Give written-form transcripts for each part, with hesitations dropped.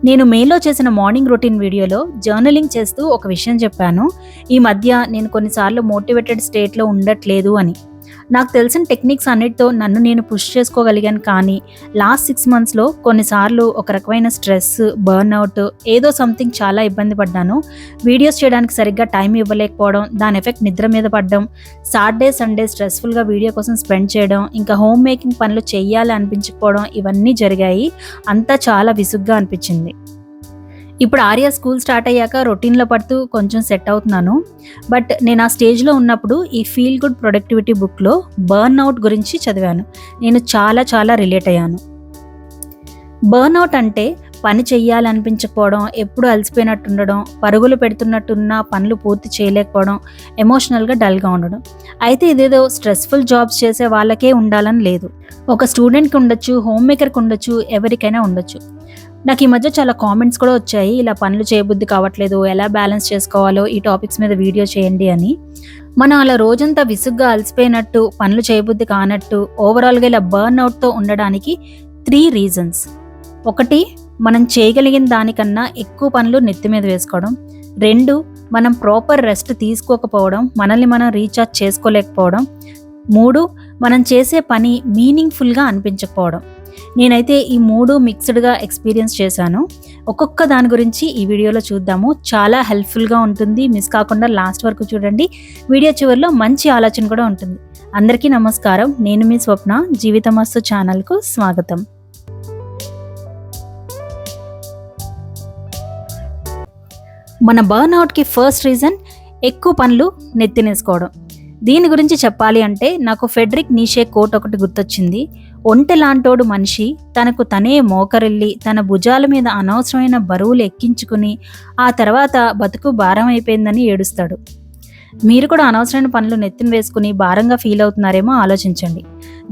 నేను మేలో చేసిన మార్నింగ్ రొటీన్ వీడియోలో జర్నలింగ్ చేస్తూ ఒక విషయం చెప్పాను. ఈ మధ్య నేను కొన్నిసార్లు మోటివేటెడ్ స్టేట్లో ఉండట్లేదు అని. నాకు తెలిసిన టెక్నిక్స్ అన్నిటితో నన్ను నేను పుష్ చేసుకోగలిగాను. కానీ లాస్ట్ 6 మంత్స్లో కొన్నిసార్లు ఒక రకమైన స్ట్రెస్, బర్న్అవుట్, ఏదో సంథింగ్ చాలా ఇబ్బంది పడ్డాను. వీడియోస్ చేయడానికి సరిగ్గా టైం ఇవ్వలేకపోవడం, దాని ఎఫెక్ట్ నిద్ర మీద పడడం, సాటర్డే సండే స్ట్రెస్ఫుల్గా వీడియో కోసం స్పెండ్ చేయడం, ఇంకా హోమ్ మేకింగ్ పనులు చెయ్యాలి అనిపించకపోవడం, ఇవన్నీ జరిగాయి. అంతా చాలా విసుగ్గా అనిపించింది. ఇప్పుడు ఆర్య స్కూల్ స్టార్ట్ అయ్యాక రొటీన్లో పడుతూ కొంచెం సెట్ అవుతున్నాను. బట్ నేను ఆ స్టేజ్లో ఉన్నప్పుడు ఈ ఫీల్ గుడ్ ప్రొడక్టివిటీ బుక్లో బర్న్అవుట్ గురించి చదివాను. నేను చాలా రిలేట్ అయ్యాను. బర్న్అవుట్ అంటే పని చెయ్యాలనిపించకపోవడం, ఎప్పుడు అలసిపోయినట్టు ఉండడం, పరుగులు పెడుతున్నట్టున్న పనులు పూర్తి చేయలేకపోవడం, ఎమోషనల్గా డల్గా ఉండడం. అయితే ఇదేదో స్ట్రెస్ఫుల్ జాబ్స్ చేసే వాళ్ళకే ఉండాలని లేదు. ఒక స్టూడెంట్కి ఉండొచ్చు, హోమ్ మేకర్కి ఉండొచ్చు, ఎవరికైనా ఉండొచ్చు. నాకు ఈ మధ్య చాలా కామెంట్స్ కూడా వచ్చాయి, ఇలా పనులు చేయబుద్ధి కావట్లేదు, ఎలా బ్యాలెన్స్ చేసుకోవాలో ఈ టాపిక్స్ మీద వీడియో చేయండి అని. మనం అలా రోజంతా విసుగ్గా అలసిపోయినట్టు, పనులు చేయబుద్ధి కానట్టు, ఓవరాల్గా ఇలా బర్న్అవుట్తో ఉండడానికి 3 రీజన్స్. 1, మనం చేయగలిగిన దానికన్నా ఎక్కువ పనులు నెత్తి మీద వేసుకోవడం. 2, మనం ప్రాపర్ రెస్ట్ తీసుకోకపోవడం, మనల్ని మనం రీఛార్జ్ చేసుకోలేకపోవడం. 3, మనం చేసే పని మీనింగ్ఫుల్గా అనిపించకపోవడం. నేనైతే ఈ 3 మిక్స్డ్గా ఎక్స్పీరియన్స్ చేశాను. ఒక్కొక్క దాని గురించి ఈ వీడియోలో చూద్దాము. చాలా హెల్ప్ఫుల్గా ఉంటుంది. మిస్ కాకుండా లాస్ట్ వరకు చూడండి. వీడియో చివరిలో మంచి ఆలోచన కూడా ఉంటుంది. అందరికీ నమస్కారం. నేను మీ స్వప్న. జీవితమస్తు ఛానల్కు స్వాగతం. మన బర్న్అవుట్కి ఫస్ట్ రీజన్ ఎక్కువ పనులు నెత్తినేసుకోవడం. దీని గురించి చెప్పాలి అంటే నాకు ఫెడ్రిక్ నీషే కోట్ ఒకటి గుర్తొచ్చింది. ఒంటెలాంటోడు మనిషి తనకు తనే మోకరిల్లి తన భుజాల మీద అనవసరమైన బరువులు ఎక్కించుకుని ఆ తర్వాత బతుకు భారం అయిపోయిందని ఏడుస్తాడు. మీరు కూడా అనవసరమైన పనులు నెత్తిన వేసుకుని భారంగా ఫీల్ అవుతున్నారేమో ఆలోచించండి.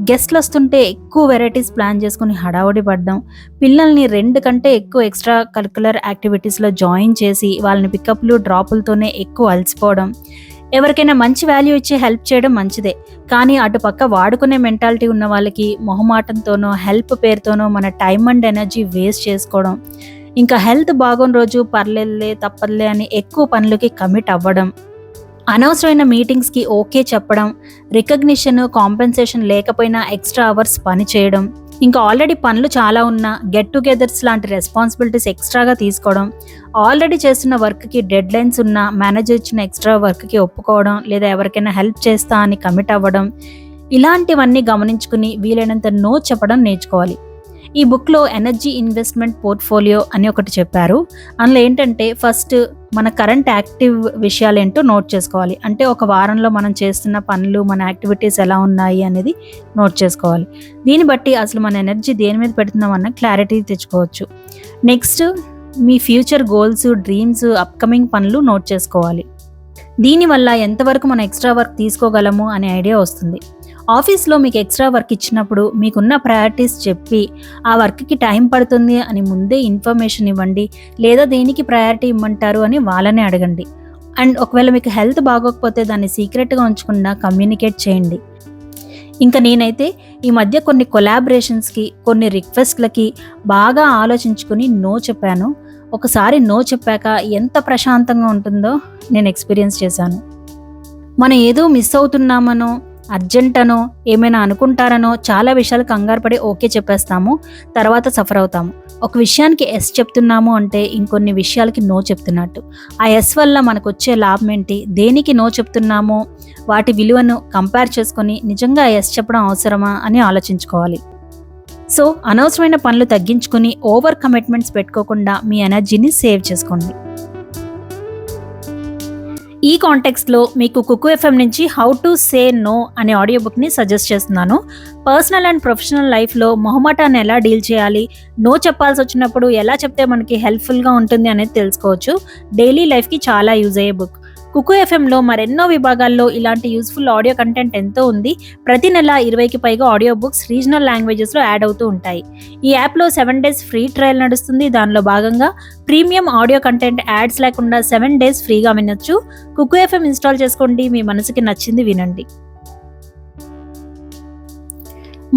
గెస్ట్లు వస్తుంటే ఎక్కువ వెరైటీస్ ప్లాన్ చేసుకుని హడావుడి పడ్డం, పిల్లల్ని 2 కంటే ఎక్కువ ఎక్స్ట్రా కరిక్యులర్ యాక్టివిటీస్లో జాయిన్ చేసి వాళ్ళని పికప్లు డ్రాపులతోనే ఎక్కువ అలసిపోవడం. ఎవరికైనా మంచి వాల్యూ ఇచ్చి హెల్ప్ చేయడం మంచిదే, కానీ అటుపక్క వాడుకునే మెంటాలిటీ ఉన్న వాళ్ళకి మొహమాటంతోనో హెల్ప్ పేరుతోనో మన టైం అండ్ ఎనర్జీ వేస్ట్ చేసుకోవడం. ఇంకా హెల్త్ బాగోని రోజు పర్లేదులే తప్పదులే అని ఎక్కువ పనులకి కమిట్ అవ్వడం, అనవసరమైన మీటింగ్స్కి ఓకే చెప్పడం, రికగ్నిషన్ కాంపెన్సేషన్ లేకపోయినా ఎక్స్ట్రా అవర్స్ పని చేయడం, ఇంకా ఆల్రెడీ పనులు చాలా ఉన్నా గెట్ టుగెదర్స్ లాంటి రెస్పాన్సిబిలిటీస్ ఎక్స్ట్రాగా తీసుకోవడం, ఆల్రెడీ చేస్తున్న వర్క్కి డెడ్ లైన్స్ ఉన్న మేనేజర్ ఇచ్చిన ఎక్స్ట్రా వర్క్కి ఒప్పుకోవడం, లేదా ఎవరికైనా హెల్ప్ చేస్తా అని కమిట్ అవ్వడం. ఇలాంటివన్నీ గమనించుకుని వీలైనంత నో చెప్పడం నేర్చుకోవాలి. ఈ బుక్లో ఎనర్జీ ఇన్వెస్ట్మెంట్ పోర్ట్ఫోలియో అని ఒకటి చెప్పారు. అందులో ఏంటంటే ఫస్ట్ మన కరెంట్ యాక్టివ్ విషయాలు ఏంటో నోట్ చేసుకోవాలి. అంటే ఒక వారంలో మనం చేస్తున్న పనులు, మన యాక్టివిటీస్ ఎలా ఉన్నాయి అనేది నోట్ చేసుకోవాలి. దీన్ని బట్టి అసలు మన ఎనర్జీ దేని మీద పెడుతున్నాం అన్న క్లారిటీ తెచ్చుకోవచ్చు. నెక్స్ట్ మీ ఫ్యూచర్ గోల్స్, డ్రీమ్స్, అప్కమింగ్ పనులు నోట్ చేసుకోవాలి. దీనివల్ల ఎంతవరకు మనం ఎక్స్ట్రా వర్క్ తీసుకోగలము అనే ఐడియా వస్తుంది. ఆఫీస్లో మీకు ఎక్స్ట్రా వర్క్ ఇచ్చినప్పుడు మీకున్న ప్రయారిటీస్ చెప్పి ఆ వర్క్కి టైం పడుతుంది అని ముందే ఇన్ఫర్మేషన్ ఇవ్వండి, లేదా దేనికి ప్రయారిటీ ఇవ్వమంటారు అని వాళ్ళనే అడగండి. అండ్ ఒకవేళ మీకు హెల్త్ బాగోకపోతే దాన్ని సీక్రెట్గా ఉంచకుండా కమ్యూనికేట్ చేయండి. ఇంకా నేనైతే ఈ మధ్య కొన్ని కొలాబరేషన్స్కి, కొన్ని రిక్వెస్ట్లకి బాగా ఆలోచించుకుని నో చెప్పాను. ఒకసారి నో చెప్పాక ఎంత ప్రశాంతంగా ఉంటుందో నేను ఎక్స్పీరియన్స్ చేశాను. మనం ఏదో మిస్ అవుతున్నామనో, అర్జెంట్ అనో, ఏమైనా అనుకుంటారనో చాలా విషయాలు కంగారు పడి ఓకే చెప్పేస్తాము, తర్వాత సఫర్ అవుతాము. ఒక విషయానికి ఎస్ చెప్తున్నాము అంటే ఇంకొన్ని విషయాలకి నో చెప్తున్నట్టు. ఆ ఎస్ వల్ల మనకు వచ్చే లాభం ఏంటి, దేనికి నో చెప్తున్నామో వాటి విలువను కంపేర్ చేసుకొని నిజంగా ఎస్ చెప్పడం అవసరమా అని ఆలోచించుకోవాలి. సో అనవసరమైన పనులు తగ్గించుకుని ఓవర్ కమిట్మెంట్స్ పెట్టుకోకుండా మీ ఎనర్జీని సేవ్ చేసుకోండి. ఈ కాంటెక్స్ట్లో మీకు కుకు ఎఫ్ఎం నుంచి హౌ టు సే నో అనే ఆడియో బుక్ని సజెస్ట్ చేస్తున్నాను. పర్సనల్ అండ్ ప్రొఫెషనల్ లైఫ్లో మొహమాటాన్ని ఎలా డీల్ చేయాలి, నో చెప్పాల్సి వచ్చినప్పుడు ఎలా చెప్తే మనకి హెల్ప్ఫుల్గా ఉంటుంది అనేది తెలుసుకోవచ్చు. డైలీ లైఫ్కి చాలా యూజ్ అయ్యే బుక్. కుకు ఎఫ్ఎంలో మరెన్నో విభాగాల్లో ఇలాంటి యూస్ఫుల్ ఆడియో కంటెంట్ ఎంతో ఉంది. ప్రతి నెల 20కి పైగా ఆడియో బుక్స్ రీజనల్ లాంగ్వేజెస్లో యాడ్ అవుతూ ఉంటాయి. ఈ యాప్లో 7 days ఫ్రీ ట్రయల్ నడుస్తుంది. దానిలో భాగంగా ప్రీమియం ఆడియో కంటెంట్ యాడ్స్ లేకుండా 7 days ఫ్రీగా వినొచ్చు. కుకు ఎఫ్ఎం ఇన్స్టాల్ చేసుకోండి, మీ మనసుకి నచ్చింది వినండి.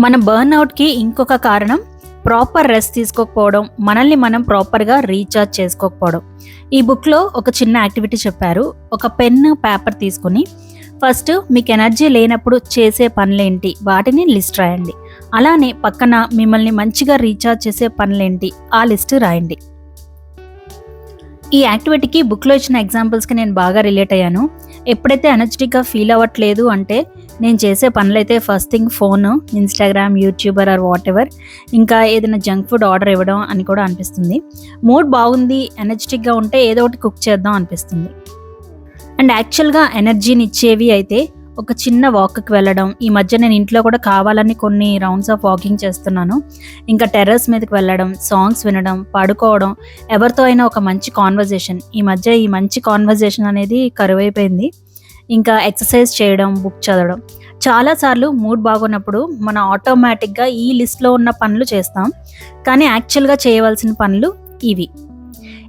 మన బర్న్అవుట్కి ఇంకొక కారణం ప్రాపర్ రెస్ట్ తీసుకోకపోవడం, మనల్ని మనం ప్రాపర్గా రీఛార్జ్ చేసుకోకపోవడం. ఈ బుక్లో ఒక చిన్న యాక్టివిటీ చెప్పారు. ఒక పెన్ పేపర్ తీసుకుని ఫస్ట్ మీకు ఎనర్జీ లేనప్పుడు చేసే పనులేంటి వాటిని లిస్ట్ రాయండి. అలానే పక్కన మిమ్మల్ని మంచిగా రీఛార్జ్ చేసే పనులేంటి ఆ లిస్ట్ రాయండి. ఈ యాక్టివిటీకి బుక్లో ఇచ్చిన ఎగ్జాంపుల్స్కి నేను బాగా రిలేట్ అయ్యాను. ఎప్పుడైతే ఎనర్జెటిక్గా ఫీల్ అవ్వట్లేదు అంటే నేను చేసే పనులైతే first thing phone, Instagram, YouTuber or whatever, ఇంకా ఏదైనా జంక్ ఫుడ్ ఆర్డర్ ఇవ్వడం అని కూడా అనిపిస్తుంది. మూడ్ బాగుంది, ఎనర్జెటిక్గా ఉంటే ఏదో ఒకటి కుక్ చేద్దాం అనిపిస్తుంది. అండ్ యాక్చువల్గా ఎనర్జీని ఇచ్చేవి అయితే ఒక చిన్న వాక్కి వెళ్ళడం. ఈ మధ్య నేను ఇంట్లో కూడా కావాలని కొన్ని రౌండ్స్ ఆఫ్ వాకింగ్ చేస్తున్నాను. ఇంకా టెర్రస్ మీదకి వెళ్ళడం, సాంగ్స్ వినడం, పడుకోవడం, ఎవరితో అయినా ఒక మంచి కాన్వర్జేషన్. ఈ మధ్య ఈ మంచి కాన్వర్జేషన్ అనేది కరువైపోయింది. ఇంకా ఎక్సర్సైజ్ చేయడం, బుక్ చదవడం. చాలాసార్లు మూడ్ బాగున్నప్పుడు మనం ఆటోమేటిక్గా ఈ లిస్ట్లో ఉన్న పనులు చేస్తాం, కానీ యాక్చువల్గా చేయవలసిన పనులు ఇవి.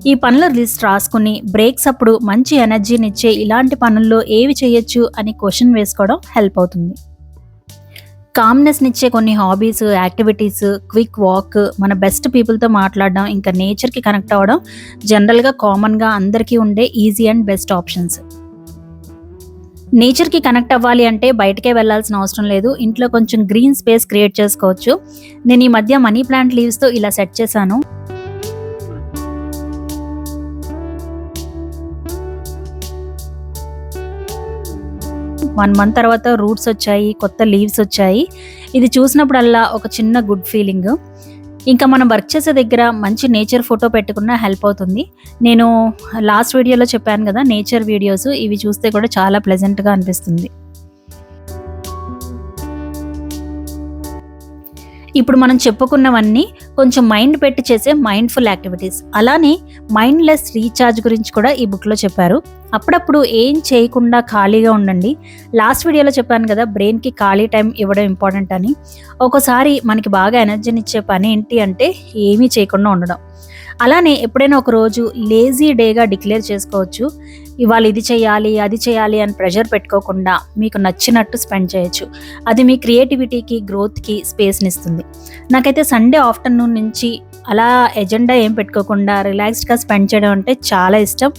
ఈ పనుల లిస్ట్ రాసుకుని బ్రేక్స్ అప్పుడు మంచి ఎనర్జీని ఇచ్చే ఇలాంటి పనుల్లో ఏవి చేయొచ్చు అని క్వశ్చన్ వేసుకోవడం హెల్ప్ అవుతుంది. కామ్నెస్నిచ్చే కొన్ని హాబీస్, యాక్టివిటీస్, క్విక్ వాక్, మన బెస్ట్ పీపుల్తో మాట్లాడడం, ఇంకా నేచర్కి కనెక్ట్ అవ్వడం జనరల్గా కామన్గా అందరికీ ఉండే ఈజీ అండ్ బెస్ట్ ఆప్షన్స్. నేచర్కి కనెక్ట్ అవ్వాలి అంటే బయటకే వెళ్ళాల్సిన అవసరం లేదు. ఇంట్లో కొంచెం గ్రీన్ స్పేస్ క్రియేట్ చేసుకోవచ్చు. నేను ఈ మధ్య మనీ ప్లాంట్ లీవ్స్తో ఇలా సెట్ చేశాను. వన్ మంత్ తర్వాత రూట్స్ వచ్చాయి, కొత్త లీవ్స్ వచ్చాయి. ఇది చూసినప్పుడల్లా ఒక చిన్న గుడ్ ఫీలింగ్. ఇంకా మనం వర్క్ చేసే దగ్గర మంచి నేచర్ ఫోటో పెట్టుకున్నా హెల్ప్ అవుతుంది. నేను లాస్ట్ వీడియోలో చెప్పాను కదా, నేచర్ వీడియోస్, ఇవి చూస్తే కూడా చాలా ప్లెజెంట్గా అనిపిస్తుంది. ఇప్పుడు మనం చెప్పుకున్నవన్నీ కొంచెం మైండ్ పెట్టి చేసే మైండ్ఫుల్ యాక్టివిటీస్. అలానే మైండ్లెస్ రీఛార్జ్ గురించి కూడా ఈ బుక్లో చెప్పారు. అప్పుడప్పుడు ఏం చేయకుండా ఖాళీగా ఉండండి. లాస్ట్ వీడియోలో చెప్పాను కదా, బ్రెయిన్కి ఖాళీ టైం ఇవ్వడం ఇంపార్టెంట్ అని. ఒకసారి మనకి బాగా ఎనర్జీని ఇచ్చే పని ఏంటి అంటే ఏమీ చేయకుండా ఉండడం. అలానే ఎప్పుడైనా ఒక రోజు లేజీ డేగా డిక్లేర్ చేసుకోవచ్చు. ఇవాళ ఇది చేయాలి, అది చేయాలి అని ప్రెషర్ పెట్టుకోకుండా మీకు నచ్చినట్టు స్పెండ్ చేయొచ్చు. అది మీ క్రియేటివిటీకి, గ్రోత్కి స్పేస్ని ఇస్తుంది. నాకైతే సండే ఆఫ్టర్నూన్ నుంచి అలా ఎజెండా ఏం పెట్టుకోకుండా రిలాక్స్డ్గా స్పెండ్ చేయడం అంటే చాలా ఇష్టం.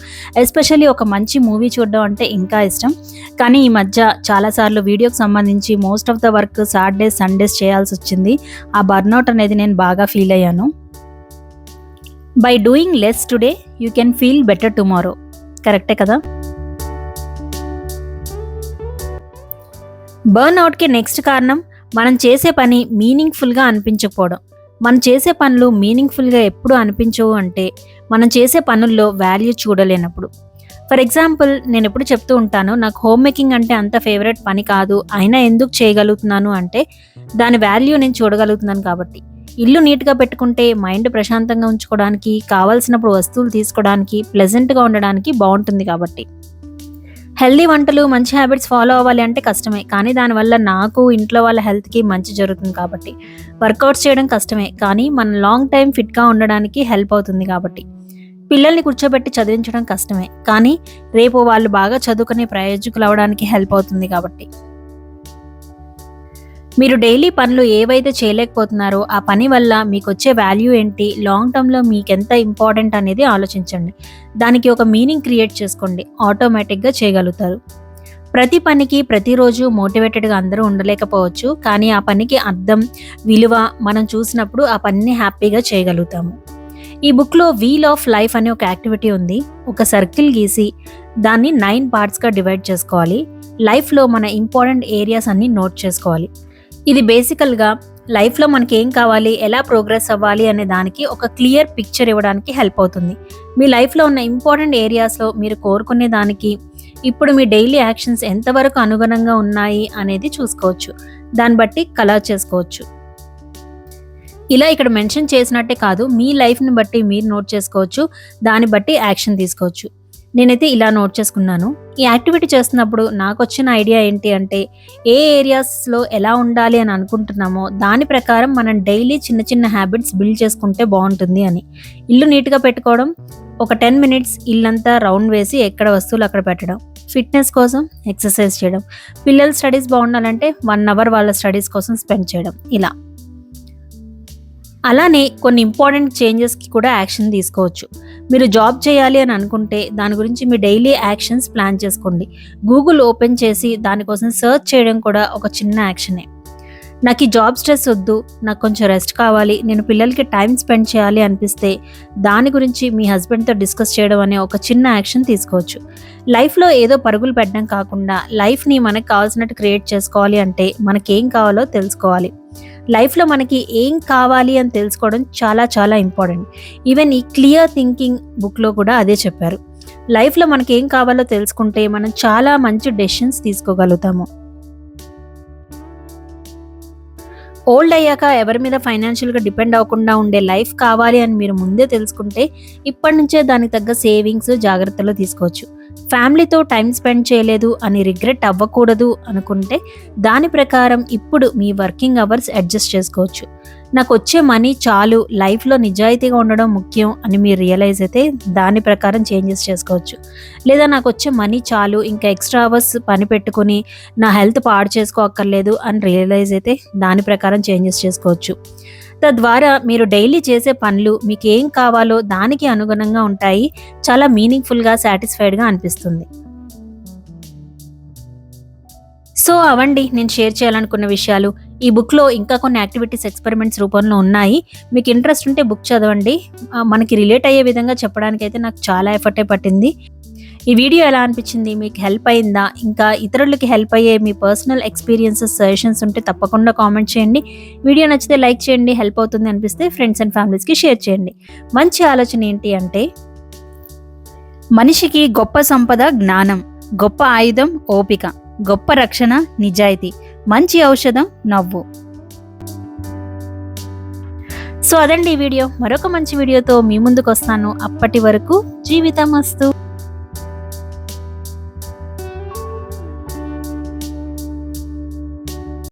ఎస్పెషల్లీ ఒక మంచి మూవీ చూడడం అంటే ఇంకా ఇష్టం. కానీ ఈ మధ్య చాలాసార్లు వీడియోకి సంబంధించి most of the work Saturdays, Sundays చేయాల్సి వచ్చింది. ఆ బర్న్అవుట్ అనేది నేను బాగా ఫీల్ అయ్యాను. By doing less today you can feel better tomorrow. కరెక్టే కదా? బర్న్అవుట్కి నెక్స్ట్ కారణం మనం చేసే పని మీనింగ్ఫుల్గా అనిపించకపోవడం. మనం చేసే పనులు మీనింగ్ఫుల్గా ఎప్పుడు అనిపించవు అంటే మనం చేసే పనుల్లో వాల్యూ చూడలేనప్పుడు. ఫర్ ఎగ్జాంపుల్, నేను ఎప్పుడు చెప్తూ ఉంటాను, నాకు హోమ్ మేకింగ్ అంటే అంత ఫేవరెట్ పని కాదు, అయినా ఎందుకు చేయగలుగుతున్నాను అంటే దాని వాల్యూ నేను చూడగలుగుతున్నాను కాబట్టి. ఇల్లు నీట్గా పెట్టుకుంటే మైండ్ ప్రశాంతంగా ఉంచుకోవడానికి, కావాల్సినప్పుడు వస్తువులు తీసుకోవడానికి, ప్లెజెంట్గా ఉండడానికి బాగుంటుంది కాబట్టి. హెల్దీ వంటలు, మంచి హ్యాబిట్స్ ఫాలో అవ్వాలి అంటే కష్టమే, కానీ దానివల్ల నాకు, ఇంట్లో వాళ్ళ హెల్త్కి మంచి జరుగుతుంది కాబట్టి. వర్కౌట్స్ చేయడం కష్టమే, కానీ మనం లాంగ్ టైం ఫిట్గా ఉండడానికి హెల్ప్ అవుతుంది కాబట్టి. పిల్లల్ని కూర్చోబెట్టి చదివించడం కష్టమే, కానీ రేపు వాళ్ళు బాగా చదువుకునే ప్రయోజకులు అవ్వడానికి హెల్ప్ అవుతుంది కాబట్టి. మీరు డైలీ పనులు ఏవైతే చేయలేకపోతున్నారో ఆ పని వల్ల మీకు వచ్చే వాల్యూ ఏంటి, లాంగ్ టర్మ్లో మీకు ఎంత ఇంపార్టెంట్ అనేది ఆలోచించండి. దానికి ఒక మీనింగ్ క్రియేట్ చేసుకోండి, ఆటోమేటిక్గా చేయగలుగుతారు. ప్రతి పనికి ప్రతిరోజు మోటివేటెడ్గా అందరూ ఉండలేకపోవచ్చు, కానీ ఆ పనికి అర్థం, విలువ మనం చూసినప్పుడు ఆ పనిని హ్యాపీగా చేయగలుగుతాము. ఈ బుక్లో వీల్ ఆఫ్ లైఫ్ అనే ఒక యాక్టివిటీ ఉంది. ఒక సర్కిల్ గీసి దాన్ని 9 పార్ట్స్గా డివైడ్ చేసుకోవాలి. లైఫ్లో మన ఇంపార్టెంట్ ఏరియాస్ అన్ని నోట్ చేసుకోవాలి. ఇది బేసికల్గా లైఫ్లో మనకి ఏం కావాలి, ఎలా ప్రోగ్రెస్ అవ్వాలి అనే దానికి ఒక క్లియర్ పిక్చర్ ఇవ్వడానికి హెల్ప్ అవుతుంది. మీ లైఫ్లో ఉన్న ఇంపార్టెంట్ ఏరియాస్లో మీరు కోరుకునే దానికి ఇప్పుడు మీ డైలీ యాక్షన్స్ ఎంతవరకు అనుగుణంగా ఉన్నాయి అనేది చూసుకోవచ్చు. దాన్ని బట్టి కలర్ చేసుకోవచ్చు. ఇలా ఇక్కడ మెన్షన్ చేసినట్టే కాదు, మీ లైఫ్ని బట్టి మీరు నోట్ చేసుకోవచ్చు, దాన్ని బట్టి యాక్షన్ తీసుకోవచ్చు. నేనైతే ఇలా నోట్ చేసుకున్నాను. ఈ యాక్టివిటీ చేస్తున్నప్పుడు నాకు వచ్చిన ఐడియా ఏంటి అంటే, ఏ ఏరియాస్లో ఎలా ఉండాలి అని అనుకుంటున్నామో దాని ప్రకారం మనం డైలీ చిన్న చిన్న హ్యాబిట్స్ బిల్డ్ చేసుకుంటే బాగుంటుంది అని. ఇల్లు నీట్గా పెట్టుకోవడం, ఒక 10 minutes ఇల్లంతా రౌండ్ వేసి ఎక్కడ వస్తువులు అక్కడ పెట్టడం, ఫిట్నెస్ కోసం ఎక్సర్సైజ్ చేయడం, పిల్లల స్టడీస్ బాగుండాలంటే 1 hour వాళ్ళ స్టడీస్ కోసం స్పెండ్ చేయడం. ఇలా అలానే కొన్ని ఇంపార్టెంట్ చేంజెస్కి కూడా యాక్షన్ తీసుకోవచ్చు. మీరు జాబ్ చేయాలి అని అనుకుంటే దాని గురించి మీ డైలీ యాక్షన్స్ ప్లాన్ చేసుకోండి. గూగుల్ ఓపెన్ చేసి దానికోసం సెర్చ్ చేయడం కూడా ఒక చిన్న యాక్షనే. నాకు ఈ జాబ్ స్ట్రెస్ వద్దు, నాకు కొంచెం రెస్ట్ కావాలి, నేను పిల్లలకి టైం స్పెండ్ చేయాలి అనిపిస్తే దాని గురించి మీ హస్బెండ్తో డిస్కస్ చేయడం అనే ఒక చిన్న యాక్షన్ తీసుకోవచ్చు. లైఫ్లో ఏదో పరుగులు పెట్టడం కాకుండా లైఫ్ని మనకు కావాల్సినట్టు క్రియేట్ చేసుకోవాలి అంటే మనకేం కావాలో తెలుసుకోవాలి. లైఫ్లో మనకి ఏం కావాలి అని తెలుసుకోవడం చాలా చాలా ఇంపార్టెంట్. ఈవెన్ ఈ క్లియర్ థింకింగ్ బుక్లో కూడా అదే చెప్పారు. లైఫ్లో మనకి ఏం కావాలో తెలుసుకుంటే మనం చాలా మంచి డెసిషన్స్ తీసుకోగలుగుతాము. ఓల్డ్ అయ్యాక ఎవరి మీద ఫైనాన్షియల్గా డిపెండ్ అవ్వకుండా ఉండే లైఫ్ కావాలి అని మీరు ముందే తెలుసుకుంటే ఇప్పటి నుంచే దానికి తగ్గ సేవింగ్స్ జాగ్రత్తలు తీసుకోవచ్చు. ఫ్యామిలీతో టైం స్పెండ్ చేయలేదు అని రిగ్రెట్ అవ్వకూడదు అనుకుంటే దాని ప్రకారం ఇప్పుడు మీ వర్కింగ్ అవర్స్ అడ్జస్ట్ చేసుకోవచ్చు. నాకు వచ్చే మనీ చాలు, లైఫ్లో నిజాయితీగా ఉండడం ముఖ్యం అని మీరు రియలైజ్ అయితే దాని ప్రకారం చేంజెస్ చేసుకోవచ్చు. లేదా నాకు వచ్చే మనీ చాలు, ఇంకా ఎక్స్ట్రా అవర్స్ పని పెట్టుకుని నా హెల్త్ పాడు చేసుకోక్కర్లేదు అని రియలైజ్ అయితే దాని ప్రకారం చేంజెస్ చేసుకోవచ్చు. తద్వారా మీరు డైలీ చేసే పనులు మీకు ఏం కావాలో దానికి అనుగుణంగా ఉంటాయి. చాలా మీనింగ్ఫుల్గా, సాటిస్ఫైడ్గా అనిపిస్తుంది. సో అవండి నేను షేర్ చేయాలనుకున్న విషయాలు. ఈ బుక్లో ఇంకా కొన్ని యాక్టివిటీస్ ఎక్స్పెరిమెంట్స్ రూపంలో ఉన్నాయి. మీకు ఇంట్రెస్ట్ ఉంటే బుక్ చదవండి. మనకి రిలేట్ అయ్యే విధంగా చెప్పడానికైతే నాకు చాలా ఎఫర్టే పట్టింది. ఈ వీడియో ఎలా అనిపించింది, మీకు హెల్ప్ అయిందా, ఇంకా ఇతరులకి హెల్ప్ అయ్యే మీ పర్సనల్ ఎక్స్పీరియన్సెస్, సజెషన్స్ ఉంటే తప్పకుండా కామెంట్ చేయండి. వీడియో నచ్చితే లైక్ చేయండి, హెల్ప్ అవుతుంది అనిపిస్తే ఫ్రెండ్స్ అండ్ ఫ్యామిలీస్కి షేర్ చేయండి. మంచి ఆలోచన ఏంటి అంటే, మనిషికి గొప్ప సంపద జ్ఞానం, గొప్ప ఆయుధం ఓపిక, గొప్ప రక్షణ నిజాయితీ, మంచి ఔషధం నవ్వు. సో అదండి ఈ వీడియో. మరొక మంచి వీడియోతో మీ ముందుకు వస్తాను. అప్పటి వరకు జీవితం మస్తు.